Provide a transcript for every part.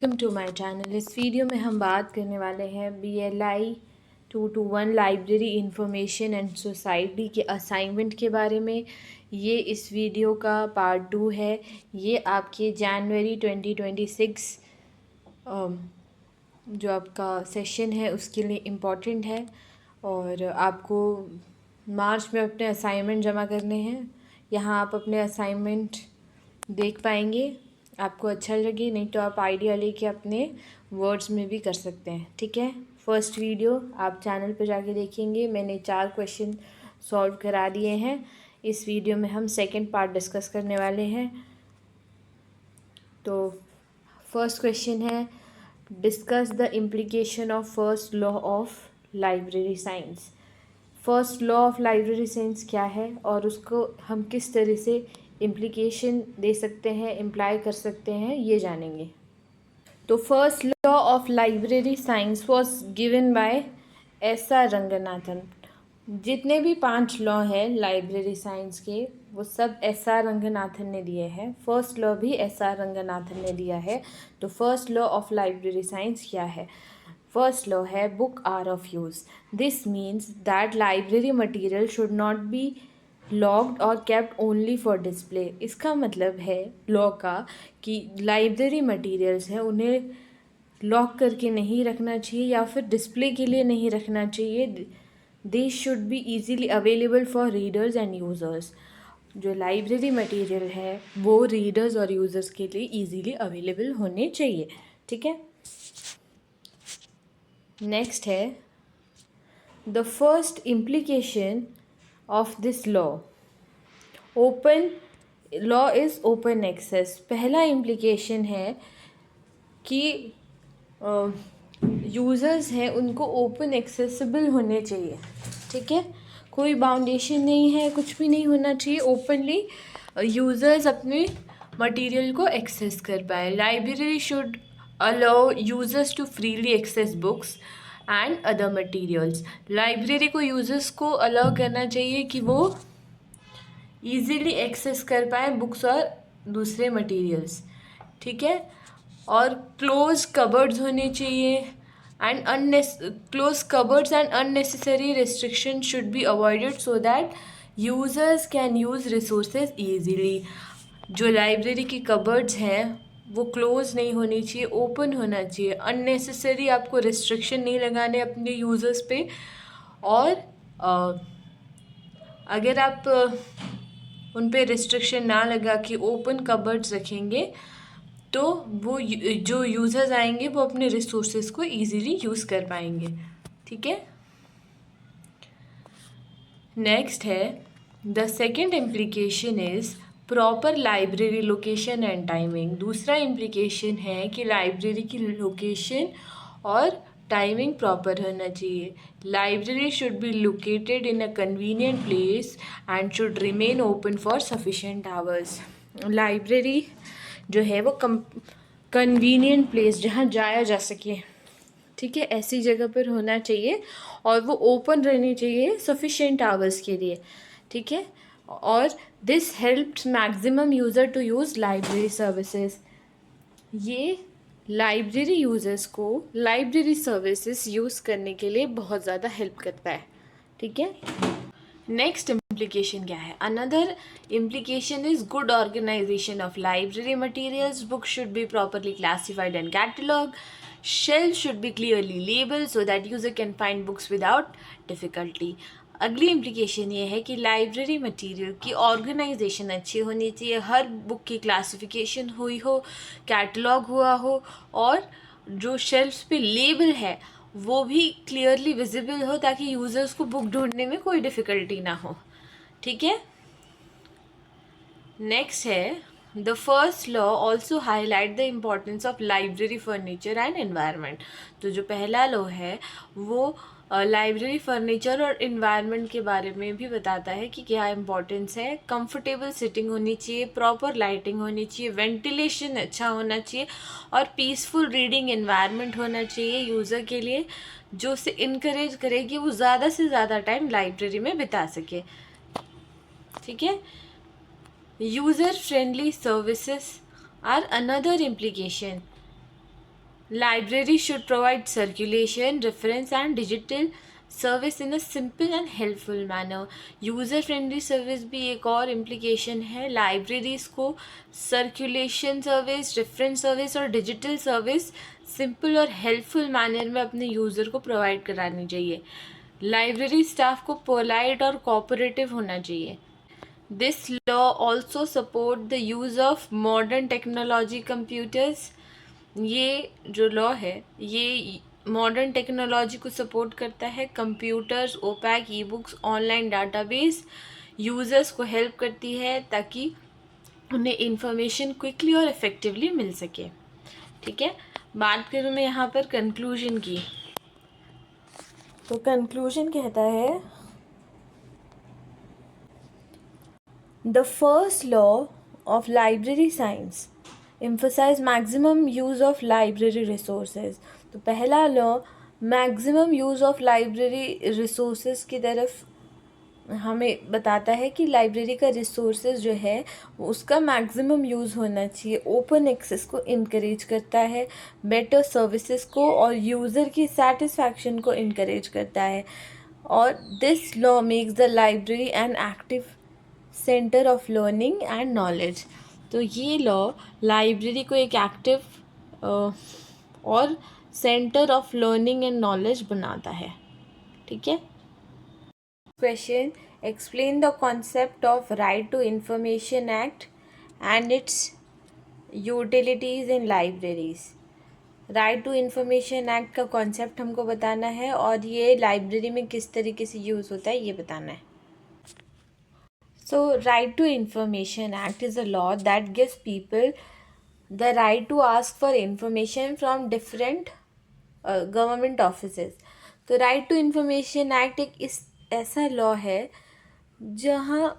Welcome to my channel. इस video में हम बात करने वाले हैं BLI 221 library information and society के असाइनमेंट के बारे में। ये इस वीडियो का पार्ट 2 है। ये आपके जनवरी 2026 जो आपका सेशन है उसके लिए इम्पॉर्टेंट है और आपको मार्च में अपने असाइनमेंट जमा करने हैं। यहाँ आप अपने असाइनमेंट देख पाएंगे। आपको अच्छा लगे, नहीं तो आप आइडिया लेके अपने वर्ड्स में भी कर सकते हैं। ठीक है, फर्स्ट वीडियो आप चैनल पर जाके देखेंगे। मैंने 4 क्वेश्चन सॉल्व करा दिए हैं। इस वीडियो में हम सेकंड पार्ट डिस्कस करने वाले हैं। तो फर्स्ट क्वेश्चन है, discuss the implication of first law of library science. First law of library science क्या है और उसको हम किस तरह से इम्प्लीकेशन दे सकते हैं, इम्प्लाई कर सकते हैं, ये जानेंगे। तो first law of library science was given by SR Ranganathan. जितने भी 5 लॉ हैं लाइब्रेरी साइंस के, वो सब SR रंगनाथन ने दिए हैं। फर्स्ट लॉ भी SR रंगनाथन ने दिया है। तो first law of library science क्या है? फर्स्ट लॉ है book are of use. This means that library material should not be locked और केप्ट ओनली फॉर डिस्प्ले। इसका मतलब है लॉ का कि लाइब्रेरी मटेरियल्स हैं उन्हें लॉक करके नहीं रखना चाहिए या फिर डिस्प्ले के लिए नहीं रखना चाहिए। They should be easily available for readers end users. जो लाइब्रेरी मटेरियल है वो रीडर्स और यूज़र्स के लिए ईजीली अवेलेबल होने चाहिए। ठीक है, नेक्स्ट है the first implication of this law. Open law is open access. पहला इम्प्लीकेशन है कि यूज़र्स हैं उनको ओपन एक्सेसिबल होने चाहिए। ठीक है, कोई बाउंडेशन नहीं है, कुछ भी नहीं होना चाहिए। ओपनली यूज़र्स अपने मटेरियल को एक्सेस कर पाए। Library should allow users to freely access books and other materials. Library को यूज़र्स को अलाउ करना चाहिए कि वो ईज़िली एक्सेस कर पाए बुक्स और दूसरे मटेरियल्स। ठीक है, और क्लोज कबर्ड्स होने चाहिए and close cupboards and unnecessary restriction should be avoided so that users can use resources easily. जो लाइब्रेरी की कबर्ड्स हैं वो क्लोज नहीं होनी चाहिए, ओपन होना चाहिए। अननेसेसरी आपको रिस्ट्रिक्शन नहीं लगाने अपने यूज़र्स पे। और अगर आप उन पे रिस्ट्रिक्शन ना लगा कि ओपन कबर्ड्स रखेंगे तो वो जो यूज़र्स आएंगे वो अपने रिसोर्सेज को इजीली यूज़ कर पाएंगे। ठीक है, नेक्स्ट है the second implication is proper library location and timing. दूसरा इम्प्लीकेशन है कि लाइब्रेरी की लोकेशन और टाइमिंग प्रॉपर होना चाहिए। Library should be located in a convenient place and should remain open for sufficient hours. Library जो है वो कन्वीनियंट प्लेस, जहाँ जाया जा सके, ठीक है, ऐसी जगह पर होना चाहिए और वो ओपन रहनी चाहिए सफिशेंट आवर्स के लिए। ठीक है, और this helped maximum user to use library services. ये लाइब्रेरी यूज़र्स को लाइब्रेरी सर्विसेज यूज़ करने के लिए बहुत ज़्यादा हेल्प करता है। ठीक है, नेक्स्ट इम्प्लीकेशन क्या है? Another implication is good organisation of library materials. Book should be properly classified and catalog. Shelves should be clearly labeled so that user can find books without difficulty. अगली implication ये है कि library material की organisation अच्छी होनी चाहिए। हर book की classification हुई हो, कैटलॉग हुआ हो और जो शेल्फ्स पे लेबल है वो भी क्लियरली विजिबल हो ताकि यूज़र्स को बुक ढूंढने में कोई डिफ़िकल्टी ना हो। ठीक है, नेक्स्ट है the first law also highlight the importance of library furniture and environment. तो जो पहला लॉ है वो लाइब्रेरी फर्नीचर और इन्वायरमेंट के बारे में भी बताता है कि क्या इम्पोर्टेंस है। कंफर्टेबल सिटिंग होनी चाहिए, प्रॉपर लाइटिंग होनी चाहिए, वेंटिलेशन अच्छा होना चाहिए और पीसफुल रीडिंग इन्वायरमेंट होना चाहिए यूज़र के लिए, जो उसे इनकरेज करे कि वो ज़्यादा से ज़्यादा टाइम लाइब्रेरी में बिता सके। ठीक है, user friendly services are another implication. Library should provide circulation, reference, and digital service in a simple and helpful manner. User friendly service भी एक और इम्प्लीकेशन है. लाइब्रेरीज को सर्कुलेशन सर्विस, रेफरेंस सर्विस और डिजिटल सर्विस सिंपल और helpful manner में अपने user को प्रोवाइड करानी चाहिए. लाइब्रेरी स्टाफ को पोलाइट और कोऑपरेटिव होना चाहिए. This law also support the use of modern technology computers. ये जो लॉ है ये मॉडर्न टेक्नोलॉजी को सपोर्ट करता है. Computers, OPAC, e books, online database users को हेल्प करती है ताकि उन्हें इंफॉर्मेशन क्विकली और इफ़ेक्टिवली मिल सके. ठीक है, बात करूँ मैं यहाँ पर कंक्लूजन की, तो कंक्लूजन कहता है the first law of library science emphasize maximum use of library resources. तो पहला law maximum use of library resources की तरफ हमें बताता है कि लाइब्रेरी का रिसोर्सेज जो है उसका मैक्सिमम यूज़ होना चाहिए. ओपन एक्सेस को इनकरेज करता है, बेटर सर्विसेज को और यूज़र की सेटिस्फैक्शन को इनकरेज करता है. और this law makes the library an active centre of learning and knowledge. तो ये लॉ लाइब्रेरी को एक एक्टिव और centre of learning and knowledge बनाता है. ठीक है. Question, explain the concept of right to information act and its utilities in libraries. Right to information act का कॉन्सेप्ट हमको बताना है और ये लाइब्रेरी में किस तरीके से यूज़ होता है ये बताना है. So, Right to Information Act is a law that gives people the right to ask for information from different government offices. तो Right to Information Act एक ऐसा लॉ है जहाँ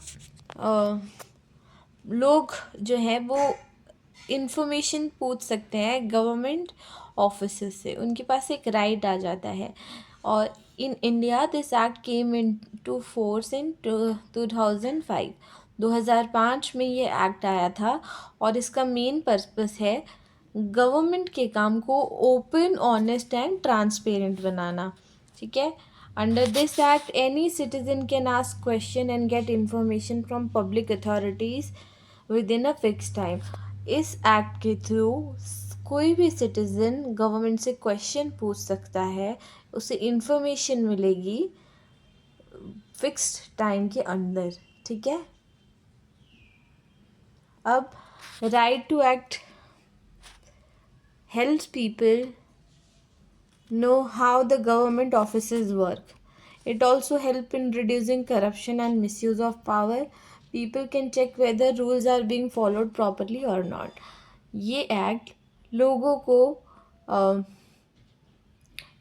लोग जो हैं वो इंफॉर्मेशन पूछ सकते हैं गवर्नमेंट ऑफिस से. उनके पास एक राइट आ जाता है. और in India this act came into force in 2005. 2005 में ये एक्ट आया था और इसका मेन पर्पस है गवर्नमेंट के काम को ओपन, ऑनेस्ट एंड ट्रांसपेरेंट बनाना. ठीक है. Under this act any citizen can ask question and get information from public authorities with in a fix time. इस एक्ट के थ्रू कोई भी सिटीज़न गवर्नमेंट से क्वेश्चन पूछ सकता है, उसे इंफॉर्मेशन मिलेगी फिक्स्ड टाइम के अंदर. ठीक है. अब right to act helps people know how the government offices work. It also helps in reducing corruption and misuse of power. People can check whether rules are being followed properly or not. ये act लोगों को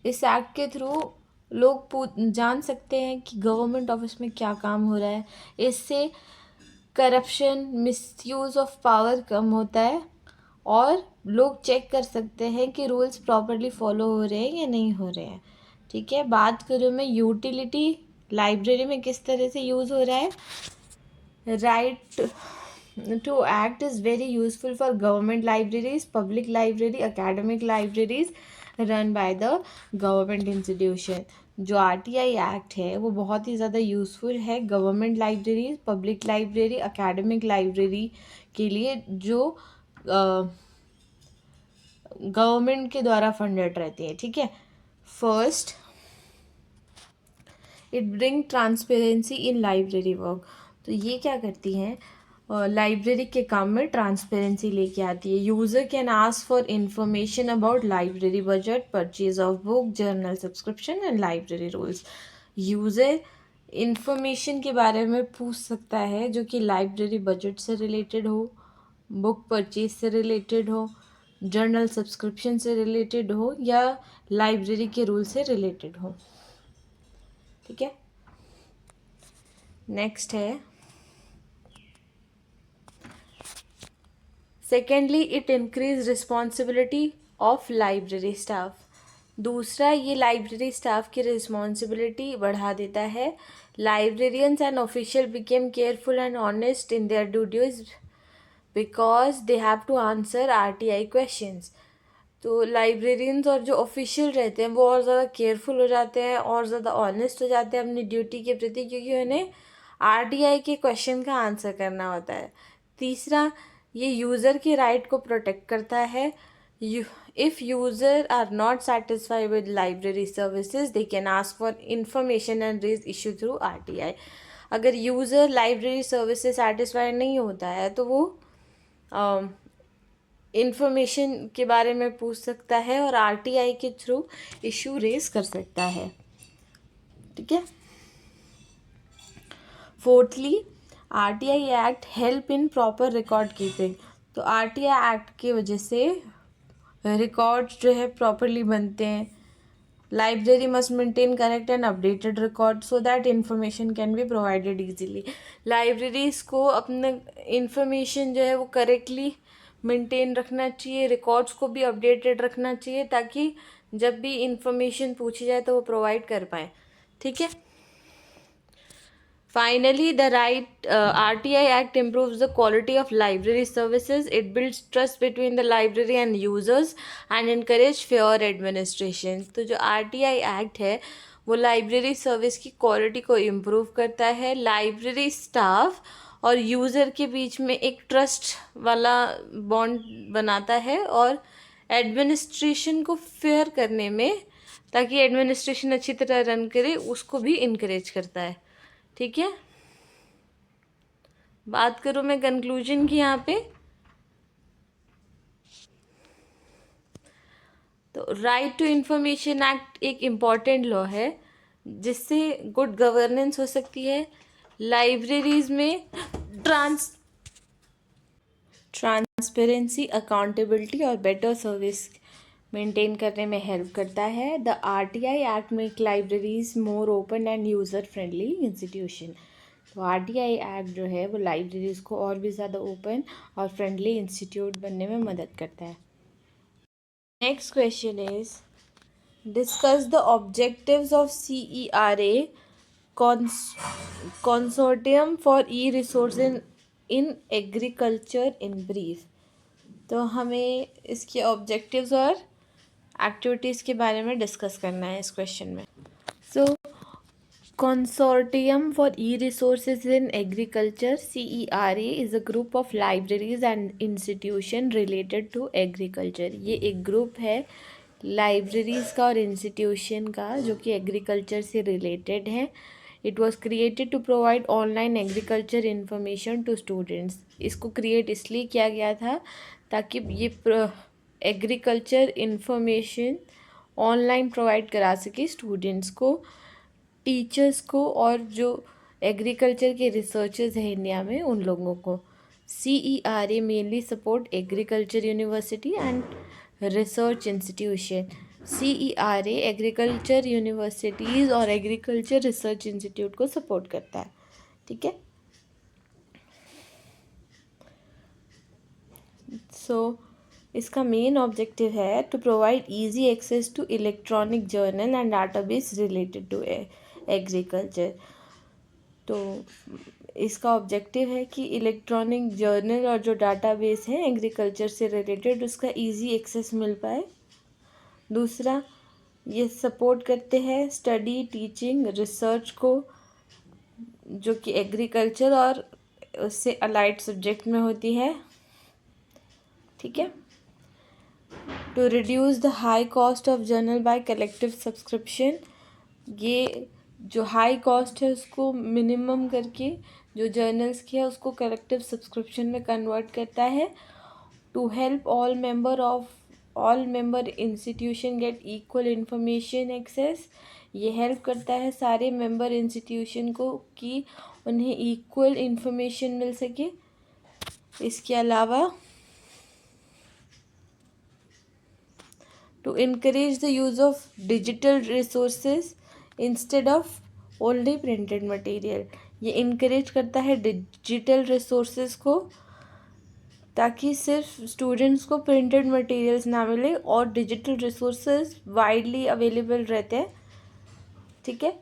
इस act के through लोग जान सकते हैं कि गवर्नमेंट ऑफिस में क्या काम हो रहा है. इससे करप्शन, मिसयूज़ ऑफ पावर कम होता है और लोग चेक कर सकते हैं कि रूल्स प्रॉपर्ली फॉलो हो रहे हैं या नहीं हो रहे हैं. ठीक है. बात करूँ मैं यूटिलिटी लाइब्रेरी में किस तरह से यूज़ हो रहा है. Right to act is very useful for government libraries, public library, academic libraries run by the government institution. जो आरटीआई एक्ट है वो बहुत ही ज़्यादा यूज़फुल है government library, public library, academic library के लिए जो गवर्नमेंट के द्वारा फंडेड रहती है. ठीक है. First, it bring transparency in library work. तो ये क्या करती हैं, लाइब्रेरी के काम में ट्रांसपेरेंसी लेके आती है. User can ask for information about library budget, purchase of book, journal subscription and library rules. User information के बारे में पूछ सकता है जो कि लाइब्रेरी बजट से रिलेटेड हो, बुक परचेज से रिलेटेड हो, जर्नल सब्सक्रिप्शन से रिलेटेड हो या लाइब्रेरी के रूल से रिलेटेड हो. ठीक है. नेक्स्ट है secondly, it increase responsibility of library staff. दूसरा, ये लाइब्रेरी स्टाफ की रिस्पॉन्सिबिलिटी बढ़ा देता है. Librarians and official became careful and honest in their duties because they have to answer RTI questions. तो लाइब्रेरियंस और जो ऑफिशियल रहते हैं वो और ज़्यादा केयरफुल हो जाते हैं और ज़्यादा ऑनेस्ट हो जाते हैं अपनी ड्यूटी के प्रति, क्योंकि उन्हें आरटीआई के क्वेश्चन का आंसर करना होता है। तीसरा, ये यूज़र के राइट को प्रोटेक्ट करता है। If user are not satisfied with library services they can ask for information and raise issue through RTI. अगर यूज़र लाइब्रेरी सर्विस से सेटिस्फाइड नहीं होता है तो वो इंफॉर्मेशन के बारे में पूछ सकता है और आरटीआई के थ्रू इशू रेज कर सकता है। ठीक है। Fourthly, RTI act help in proper record keeping. तो आरटीआई एक्ट की वजह से रिकॉर्ड जो है प्रॉपरली बनते हैं। Library must maintain correct and updated record so that information can be provided easily. Libraries को अपना इंफॉर्मेशन जो है वो करेक्टली मेंटेन रखना चाहिए, रिकॉर्ड्स को भी अपडेटेड रखना चाहिए ताकि जब भी इंफॉर्मेशन पूछी जाए तो वो प्रोवाइड कर पाएँ। ठीक है। Finally, the RTI Act improves the quality of library services. It builds trust between the library and users and encourage fair administration. तो जो RTI Act है वो लाइब्रेरी सर्विस की क्वालिटी को इम्प्रूव करता है, लाइब्रेरी स्टाफ और यूज़र के बीच में एक ट्रस्ट वाला बॉन्ड बनाता है और एडमिनिस्ट्रेशन को फेयर करने में, ताकि एडमिनिस्ट्रेशन अच्छी तरह रन करे, उसको भी इनकरेज करता है। ठीक है। बात करूँ मैं कंक्लूजन की यहाँ पे, तो राइट टू इंफॉर्मेशन एक्ट एक इम्पॉर्टेंट लॉ है जिससे गुड गवर्नेंस हो सकती है, लाइब्रेरीज में ट्रांसपेरेंसी, अकाउंटेबिलिटी और बेटर सर्विस मेंटेन करने में हेल्प करता है। The RTI act make libraries more open end user friendly institution. तो आरटीआई एक्ट जो है वो लाइब्रेरीज को और भी ज़्यादा ओपन और फ्रेंडली इंस्टीट्यूट बनने में मदद करता है। Next question is discuss the objectives of CERA consortium for e resource in agriculture in brief. तो हमें इसके ऑब्जेक्टिव्स और एक्टिविटीज़ के बारे में डिस्कस करना है इस क्वेश्चन में। सो Consortium for E-Resources in Agriculture CERA is a group of libraries and institution related to agriculture। ये एक ग्रुप है लाइब्रेरीज़ का और इंस्टीट्यूशन का जो कि एग्रीकल्चर से रिलेटेड है। It was created to provide online agriculture information to students. इसको क्रिएट इसलिए किया गया था ताकि ये एग्रीकल्चर इंफॉर्मेशन ऑनलाइन प्रोवाइड करा सके स्टूडेंट्स को, टीचर्स को और जो एग्रीकल्चर के रिसर्चर्स हैं इंडिया में उन लोगों को। CERA mainly support agriculture university and research institution. CERA agriculture universities और एग्रीकल्चर रिसर्च इंस्टीट्यूट को सपोर्ट करता है। ठीक है। सो इसका मेन ऑब्जेक्टिव है to provide easy access to electronic journal and database related to agriculture. तो इसका ऑब्जेक्टिव है कि इलेक्ट्रॉनिक जर्नल और जो डाटाबेस है एग्रीकल्चर से रिलेटेड उसका इजी एक्सेस मिल पाए। दूसरा, ये सपोर्ट करते हैं स्टडी, टीचिंग, रिसर्च को जो कि एग्रीकल्चर और उससे अलाइड सब्जेक्ट में होती है। ठीक है। To reduce the high cost of journal by collective subscription. ये जो हाई कॉस्ट है उसको मिनिमम करके जो जर्नल्स की है उसको कलेक्टिव सब्सक्रिप्शन में कन्वर्ट करता है। To help all member institution get equal information access. ये हेल्प करता है सारे मेंबर इंस्टीट्यूशन को कि उन्हें इक्वल इंफॉर्मेशन मिल सके। इसके अलावा to encourage the use of digital resources instead of only printed material. ये इनकरेज करता है डिजिटल रिसोर्सेज को ताकि सिर्फ स्टूडेंट्स को प्रिंटेड मटेरियल्स ना मिले और डिजिटल रिसोर्सेज वाइडली अवेलेबल रहते हैं। ठीक है।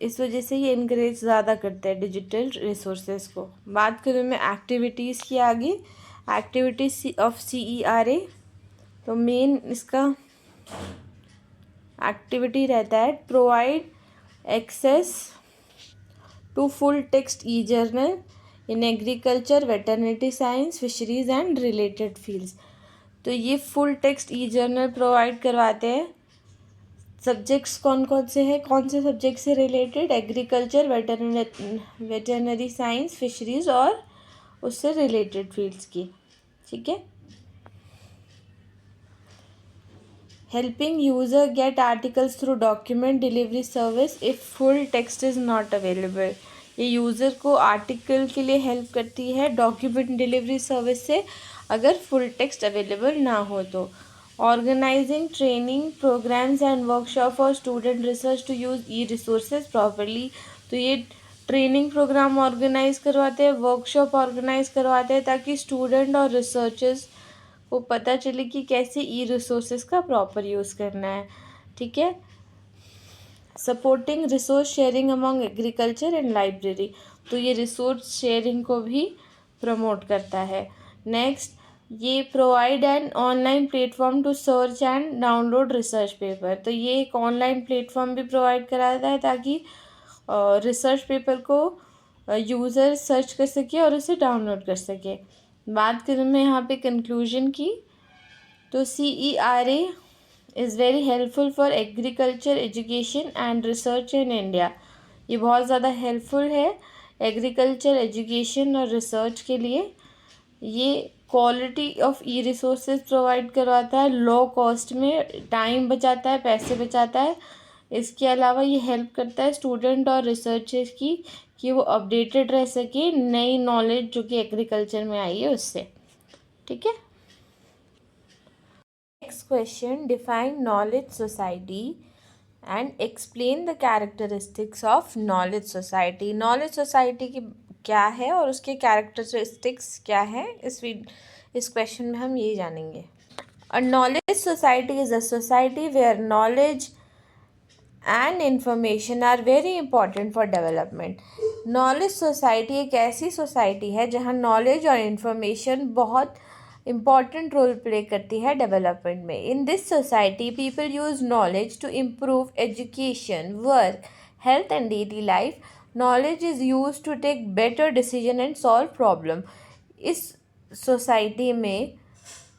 इस वजह से ये इनकरेज ज़्यादा करता है डिजिटल रिसोर्सेज को। बात करूँ मैं एक्टिविटीज़ की आगे, एक्टिविटीज़ ऑफ CERA। तो मेन इसका एक्टिविटी रहता है provide access to full text e journal in agriculture, veterinary science, fisheries and related fields. तो ये full text e journal provide करवाते हैं। सब्जेक्ट्स कौन कौन से हैं, कौन से सब्जेक्ट से related? Agriculture, veterinary science, fisheries और उससे रिलेटेड फील्ड्स की। ठीक है। Helping user get articles through document delivery service if full text is not available. ये यूज़र को आर्टिकल के लिए हेल्प करती है डॉक्यूमेंट डिलीवरी सर्विस से, अगर फुल टेक्स्ट अवेलेबल ना हो तो। Organizing training programs and workshop for student research to use e resources properly. तो ये ट्रेनिंग प्रोग्राम ऑर्गेनाइज करवाते हैं, वर्कशॉप ऑर्गेनाइज करवाते हैं, ताकि स्टूडेंट और रिसर्चर्स को पता चले कि कैसे ई रिसोर्सेज का प्रॉपर यूज़ करना है। ठीक है। Supporting resource sharing among agriculture and library. तो ये रिसोर्स शेयरिंग को भी प्रमोट करता है। नेक्स्ट, ये provide an online platform to search and download research paper. तो ये एक ऑनलाइन प्लेटफॉर्म भी प्रोवाइड कराता है ताकि रिसर्च पेपर को यूज़र सर्च कर सके और उसे डाउनलोड कर सके। बात करूँ मैं यहाँ पे कंक्लूजन की, तो CERA is very helpful for agriculture education and research in India. ये बहुत ज़्यादा हेल्पफुल है एग्रीकल्चर एजुकेशन और रिसर्च के लिए। ये quality of E resources provide करवाता है, लो कॉस्ट में, टाइम बचाता है, पैसे बचाता है। इसके अलावा ये हेल्प करता है स्टूडेंट और रिसर्चर्स की कि वो अपडेटेड रह सके नई नॉलेज जो कि एग्रीकल्चर में आई है उससे। ठीक है। Next question, define knowledge society and explain the characteristics of knowledge society. Knowledge society की क्या है और उसके कैरेक्टरिस्टिक्स क्या है, इस क्वेश्चन में हम यही जानेंगे। A knowledge society is a society where knowledge and information are very important for development. Knowledge society एक ऐसी सोसाइटी है जहाँ नॉलेज और इंफॉर्मेशन बहुत इम्पॉर्टेंट रोल प्ले करती है डेवलपमेंट में। In this society people use knowledge to improve education, work, health and daily life. Knowledge is use to take better decision and solve problem. इस society में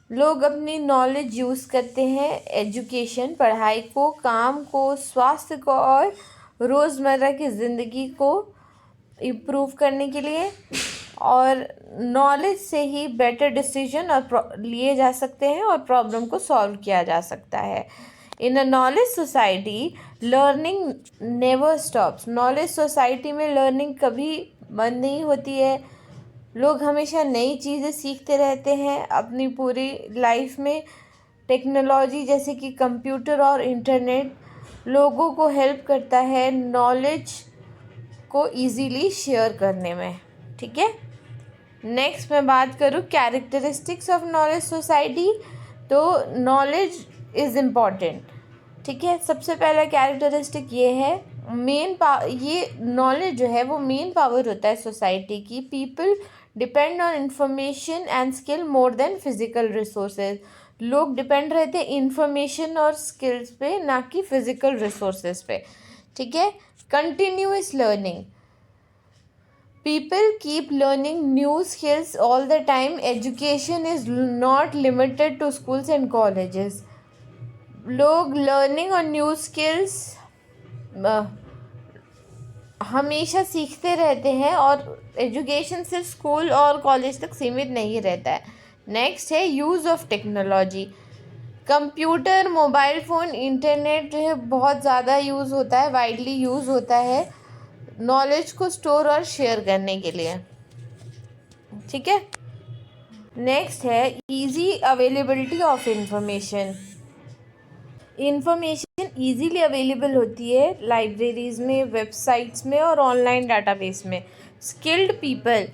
लोग अपनी knowledge use करते हैं education, पढ़ाई को, काम को, स्वास्थ्य को और रोज़मर्रा की ज़िंदगी को इम्प्रूव करने के लिए, और नॉलेज से ही बेटर डिसीजन और लिए जा सकते हैं और प्रॉब्लम को सॉल्व किया जा सकता है। In a knowledge society learning never stops. Knowledge society में लर्निंग कभी बंद नहीं होती है। लोग हमेशा नई चीज़ें सीखते रहते हैं अपनी पूरी लाइफ में। टेक्नोलॉजी जैसे कि कंप्यूटर और इंटरनेट लोगों को हेल्प करता है नॉलेज को इजीली शेयर करने में। ठीक है। नेक्स्ट मैं बात करूँ कैरेक्टरिस्टिक्स ऑफ नॉलेज सोसाइटी, तो नॉलेज इज़ इम्पॉर्टेंट। ठीक है। सबसे पहला कैरेक्टरिस्टिक ये है, ये नॉलेज जो है वो मेन पावर होता है सोसाइटी की। People depend on information and skill more than physical resources. लोग डिपेंड रहते हैं इंफॉर्मेशन और स्किल्स पे, ना कि फिजिकल रिसोर्सेज पे। ठीक है। Continuous learning, people keep learning new skills all the time. Education is not limited to schools and colleges. लोग लर्निंग और न्यू स्किल्स हमेशा सीखते रहते हैं और एजुकेशन सिर्फ स्कूल और कॉलेज तक सीमित नहीं रहता है। नेक्स्ट है use of technology. Computer, mobile phone, internet जो है बहुत ज़्यादा यूज़ होता है, वाइडली यूज़ होता है नॉलेज को स्टोर और शेयर करने के लिए। ठीक है। नेक्स्ट है easy availability of information. Information easily available होती है लाइब्रेरीज़ में, वेबसाइट्स में और ऑनलाइन डाटाबेस में। Skilled people,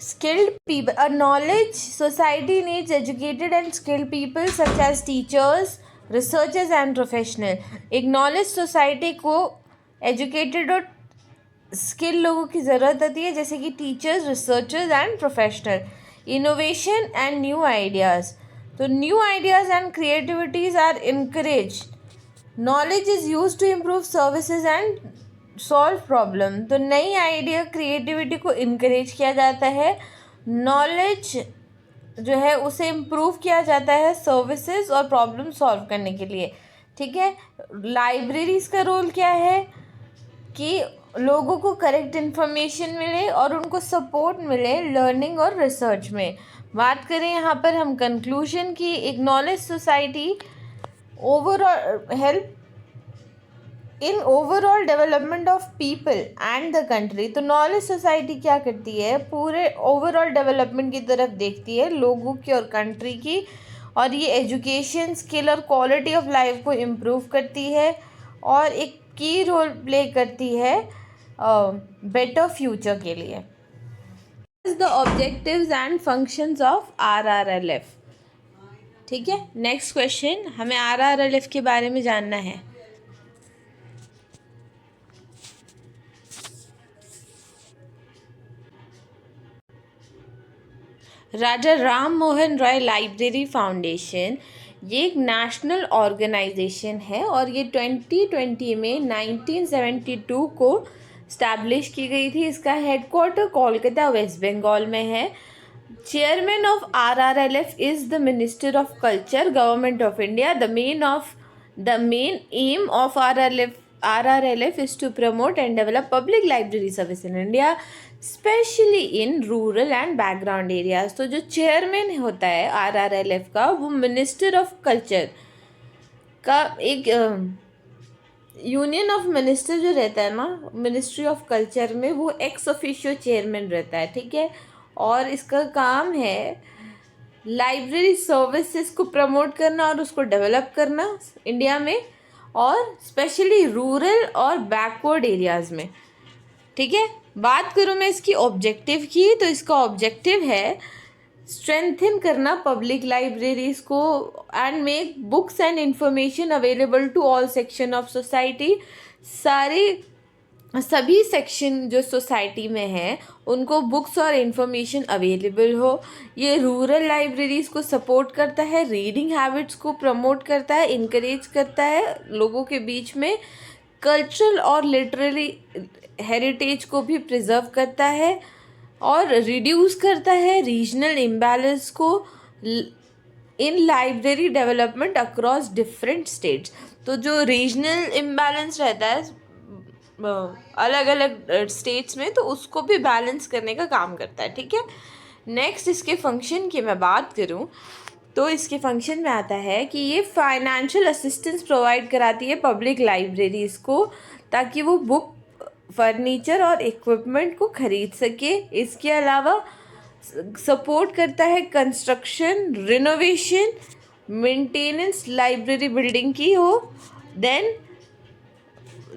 skilled people. A knowledge society needs educated and skilled people such as teachers, researchers and professional. एक knowledge society को educated और skill लोगों की ज़रूरत होती है, जैसे कि teachers, researchers and professional. Innovation and new ideas, तो new ideas and creativities are encourage, knowledge is use to improve services and solve problem. तो नई आइडिया क्रिएटिविटी को इनकरेज किया जाता है, नॉलेज जो है उसे इम्प्रूव किया जाता है सर्विसेज और प्रॉब्लम सॉल्व करने के लिए। ठीक है, लाइब्रेरीज का रोल क्या है कि लोगों को करेक्ट इन्फॉर्मेशन मिले और उनको सपोर्ट मिले लर्निंग और रिसर्च में। बात करें यहाँ पर हम कंक्लूजन की, एक knowledge society overall help in overall development of people and the country. तो नॉलेज सोसाइटी क्या करती है, पूरे ओवरऑल डेवलपमेंट की तरफ देखती है, लोगों की और कंट्री की, और ये एजुकेशन स्किल और क्वालिटी ऑफ लाइफ को इम्प्रूव करती है और एक की रोल प्ले करती है बेटर फ्यूचर के लिए। The objectives and functions of RRLF। ठीक है, नेक्स्ट क्वेश्चन, हमें RRLF के बारे में जानना है। राजा राम मोहन रॉय लाइब्रेरी फाउंडेशन ये एक नेशनल ऑर्गेनाइजेशन है और ये 2020 में 1972 को स्टैब्लिश की गई थी। इसका हेडक्वार्टर कोलकाता वेस्ट बंगाल में है। Chairman of RRLF is the minister of culture, government of India. The main M of RRLF is to promote and develop public library service in India, specially in rural and background areas. तो जो chairman होता है RRLF का, वो minister of culture का एक union of minister जो रहता है ना मिनिस्ट्री ऑफ कल्चर में, वो एक्स ऑफिशियो चेयरमैन रहता है। ठीक है, और इसका काम है लाइब्रेरी सर्विसेज को प्रमोट करना और उसको डेवलप करना इंडिया में, और स्पेशली रूरल और बैकवर्ड एरियाज़ में। ठीक है, बात करूँ मैं इसकी ऑब्जेक्टिव की, तो इसका ऑब्जेक्टिव है स्ट्रेंथन करना पब्लिक लाइब्रेरीज़ को and make books and information available to all section of society. सभी सेक्शन जो सोसाइटी में हैं उनको बुक्स और इन्फॉर्मेशन अवेलेबल हो। ये रूरल लाइब्रेरीज़ को सपोर्ट करता है, रीडिंग हैबिट्स को प्रमोट करता है, इनकरेज करता है लोगों के बीच में, कल्चरल और लिटरेरी हेरिटेज को भी प्रिजर्व करता है और रिड्यूस करता है रीजनल इम्बैलेंस को इन library development across different states. तो जो रीजनल इम्बैलेंस रहता है अलग अलग स्टेट्स में, तो उसको भी बैलेंस करने का काम करता है। ठीक है, नेक्स्ट इसके फंक्शन की मैं बात करूं तो इसके फंक्शन में आता है कि ये फाइनेंशियल असिस्टेंस प्रोवाइड कराती है पब्लिक लाइब्रेरीज़ को, ताकि वो बुक, फर्नीचर और इक्विपमेंट को खरीद सके। इसके अलावा सपोर्ट करता है construction, renovation, maintenance library building की हो। Then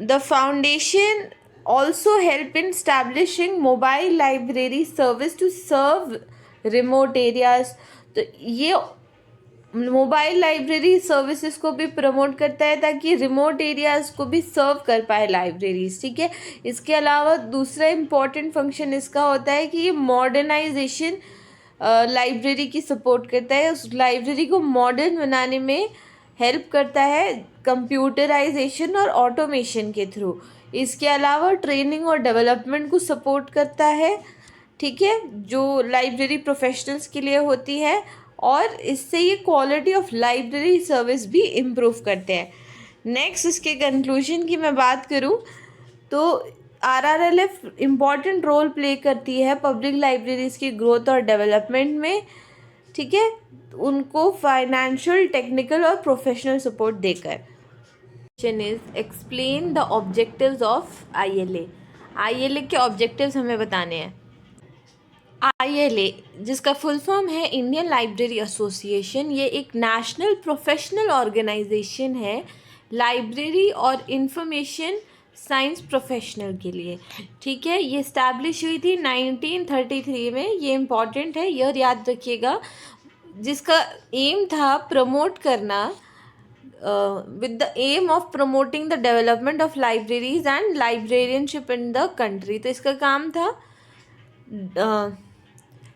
the foundation also help in establishing mobile library service to serve remote areas। तो ये मोबाइल लाइब्रेरी सर्विसेज को भी प्रमोट करता है ताकि रिमोट एरियाज़ को भी सर्व कर पाए लाइब्रेरीज। ठीक है, इसके अलावा दूसरा इम्पॉर्टेंट फंक्शन इसका होता है कि ये मॉडर्नाइजेशन लाइब्रेरी की सपोर्ट करता है, उस लाइब्रेरी को मॉडर्न बनाने में हेल्प करता है कंप्यूटराइजेशन और ऑटोमेशन के थ्रू। इसके अलावा ट्रेनिंग और डेवलपमेंट को सपोर्ट करता है। ठीक है, जो लाइब्रेरी प्रोफेशनल्स के लिए होती है, और इससे ये क्वालिटी ऑफ लाइब्रेरी सर्विस भी इम्प्रूव करते हैं। नेक्स्ट इसके कंक्लूजन की मैं बात करूँ तो RRLF इम्पॉर्टेंट रोल प्ले करती है पब्लिक लाइब्रेरीज़ की ग्रोथ और डेवलपमेंट में। ठीक है, उनको फाइनेंशियल, टेक्निकल और प्रोफेशनल सपोर्ट देकर। Question is explain the objectives of ILA। ILA के ऑब्जेक्टिव्स हमें बताने हैं। ILA जिसका फुल फॉर्म है इंडियन लाइब्रेरी एसोसिएशन, ये एक नेशनल प्रोफेशनल ऑर्गेनाइजेशन है लाइब्रेरी और इंफॉर्मेशन साइंस प्रोफेशनल के लिए। ठीक है, ये इस्टेब्लिश हुई थी 1933 में। ये इम्पॉर्टेंट है, ईयर याद रखिएगा। जिसका एम था प्रमोट करना with the aim of promoting the development of libraries and librarianship in the country। तो इसका काम था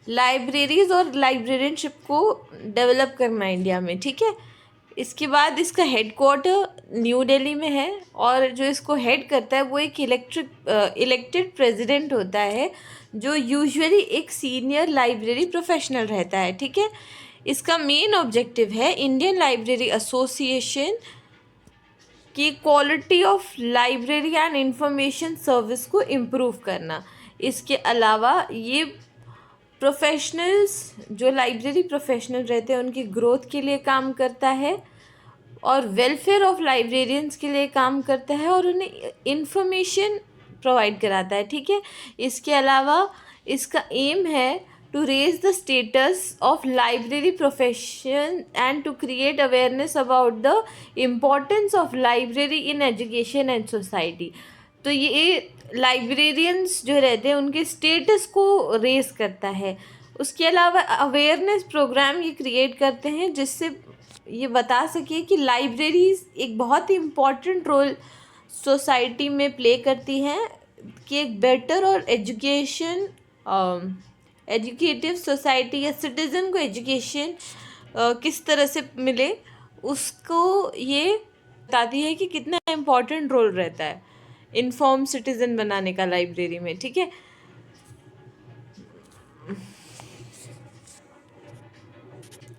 लाइब्रेरीज और लाइब्रेरियनशिप को डेवलप करना इंडिया में, ठीक है। इसके बाद इसका हेडक्वार्टर न्यू दिल्ली में है और जो इसको हेड करता है वो एक इलेक्टेड प्रेसिडेंट होता है, जो यूजुअली एक सीनियर लाइब्रेरी प्रोफेशनल रहता है, ठीक है। इसका मेन ऑब्जेक्टिव है इंडियन लाइब्रेरी एसोसिएशन की quality of library and information service को इम्प्रूव करना। इसके अलावा ये प्रोफेशनल्स जो लाइब्रेरी प्रोफेशनल रहते हैं उनकी ग्रोथ के लिए काम करता है और वेलफेयर ऑफ लाइब्रेरियंस के लिए काम करता है और उन्हें इंफॉर्मेशन प्रोवाइड कराता है, ठीक है। इसके अलावा इसका एम है to raise the status of library profession and to create awareness about the importance of library in education and society। तो ये लाइब्रेरियंस जो रहते हैं उनके स्टेटस को रेस करता है। उसके अलावा अवेयरनेस प्रोग्राम ये क्रिएट करते हैं जिससे ये बता सके कि लाइब्रेरीज एक बहुत ही इम्पॉर्टेंट रोल सोसाइटी में प्ले करती हैं कि एक बेटर और एजुकेटिव सोसाइटी या सिटीज़न को एजुकेशन किस तरह से मिले, उसको ये बताती है कि कितना इम्पोर्टेंट रोल रहता है इन्फॉर्म सिटीज़न बनाने का लाइब्रेरी में, ठीक है।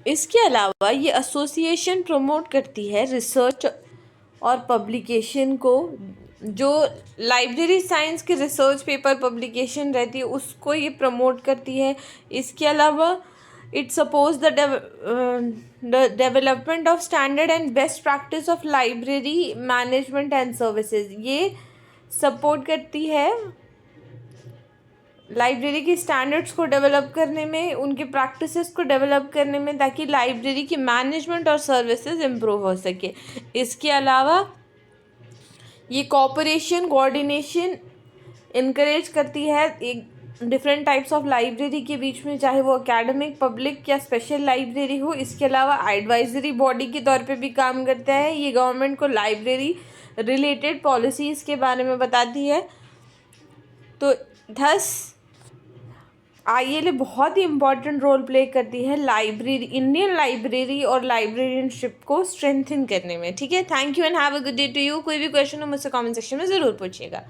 इसके अलावा ये एसोसिएशन प्रमोट करती है रिसर्च और पब्लिकेशन को। जो लाइब्रेरी साइंस के रिसर्च पेपर पब्लिकेशन रहती है उसको ये प्रमोट करती है। इसके अलावा it suppose the development of standard and best practice of library management and services. ये सपोर्ट करती है लाइब्रेरी की स्टैंडर्ड्स को डेवलप करने में, उनके प्रैक्टिसेस को डेवलप करने में, ताकि लाइब्रेरी की मैनेजमेंट और सर्विसेज इम्प्रूव हो सके। इसके अलावा ये कोऑपरेशन कोऑर्डिनेशन इनकरेज करती है एक डिफरेंट टाइप्स ऑफ लाइब्रेरी के बीच में, चाहे वो एकेडमिक, पब्लिक या स्पेशल लाइब्रेरी हो। इसके अलावा एडवाइजरी बॉडी के तौर पे भी काम करता है। ये गवर्नमेंट को लाइब्रेरी रिलेटेड पॉलिसीज़ के बारे में बताती है। तो थस ILA बहुत ही इम्पॉर्टेंट रोल प्ले करती है लाइब्रेरी, इंडियन लाइब्रेरी और लाइब्रेरियनशिप को स्ट्रेंथन करने में, ठीक है। Thank you and have a good day to you. कोई भी क्वेश्चन हो मुझसे कमेंट सेक्शन में ज़रूर पूछिएगा।